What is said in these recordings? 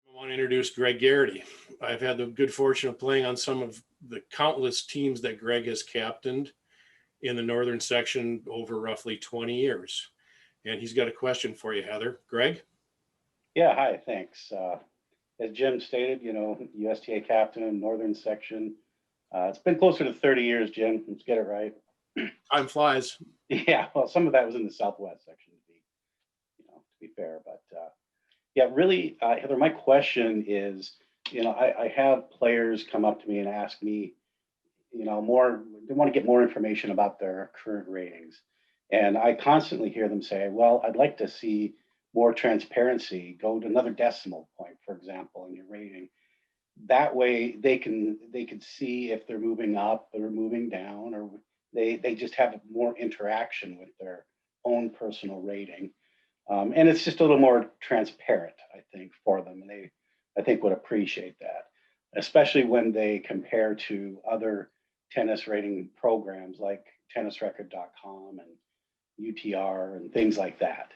I want to introduce Greg Garrity. I've had the good fortune of playing on some of the countless teams that Greg has captained in the northern section over roughly 20 years. And he's got a question for you, Heather. Greg? Yeah, hi, thanks. As Jim stated, USTA captain in Northern Section. It's been closer to 30 years, Jim. Let's get it right. Time flies. Yeah, well, some of that was in the Southwest section, to be fair. But yeah, really, Heather, my question is, I have players come up to me and ask me, more, they want to get more information about their current ratings. And I constantly hear them say, well, I'd like to see more transparency, go to another decimal point, for example, in your rating. That way they can see if they're moving up or moving down, or they just have more interaction with their own personal rating. And it's just a little more transparent, I think, for them. And they, I think, would appreciate that, especially when they compare to other tennis rating programs like tennisrecord.com and UTR and things like that.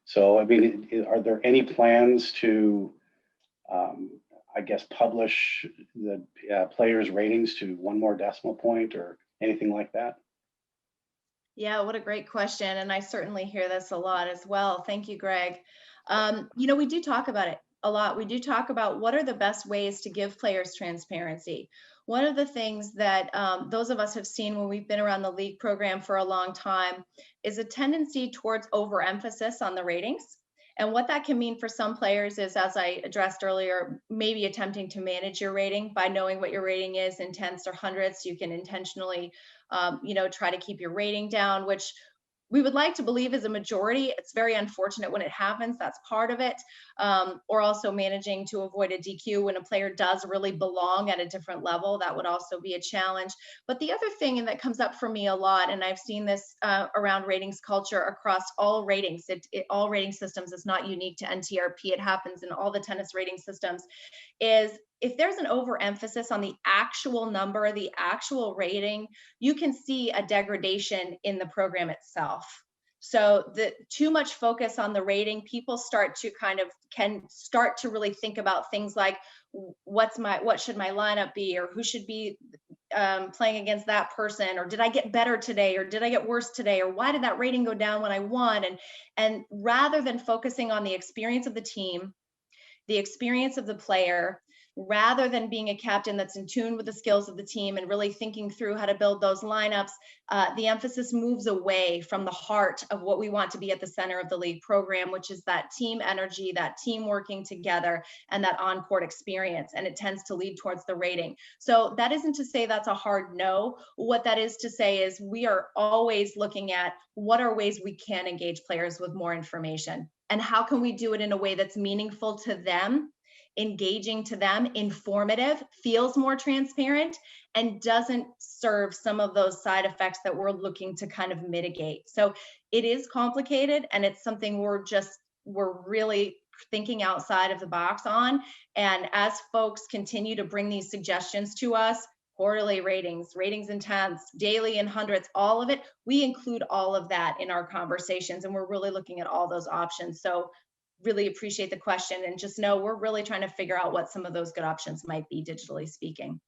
So, I mean, are there any plans to, um, I guess, publish the players' ratings to one more decimal point or anything like that? Yeah, what a great question. And I certainly hear this a lot as well. Thank you, Greg. We do talk about it a lot. We do talk about what are the best ways to give players transparency. One of the things that those of us have seen when we've been around the league program for a long time is a tendency towards overemphasis on the ratings. And what that can mean for some players is, as I addressed earlier, maybe attempting to manage your rating by knowing what your rating is in tenths or hundredths. You can intentionally, try to keep your rating down, which we would like to believe is a majority. It's very unfortunate when it happens. That's part of it. Or also managing to avoid a DQ when a player does really belong at a different level. That would also be a challenge. But the other thing, and that comes up for me a lot, and I've seen this around ratings culture across all ratings, all rating systems. It's not unique to NTRP. It happens in all the tennis rating systems, is if there's an overemphasis on the actual number, the actual rating, you can see a degradation in the program itself. So the too much focus on the rating, people can start to really think about things like what should my lineup be, or who should be playing against that person, or did I get better today, or did I get worse today, or why did that rating go down when I won? And rather than focusing on the experience of the team, the experience of the player, rather than being a captain that's in tune with the skills of the team and really thinking through how to build those lineups, the emphasis moves away from the heart of what we want to be at the center of the league program, which is that team energy, that team working together, and that on-court experience. And it tends to lead towards the rating. So that isn't to say that's a hard no. What that is to say is we are always looking at what are ways we can engage players with more information, and how can we do it in a way that's meaningful to them, engaging to them, informative, feels more transparent, and doesn't serve some of those side effects that we're looking to kind of mitigate. So it is complicated, and it's something we're really thinking outside of the box on. And as folks continue to bring these suggestions to us, quarterly ratings, ratings in tenths, daily in hundredths, all of it, we include all of that in our conversations, and we're really looking at all those options. So really appreciate the question, and just know we're really trying to figure out what some of those good options might be, digitally speaking.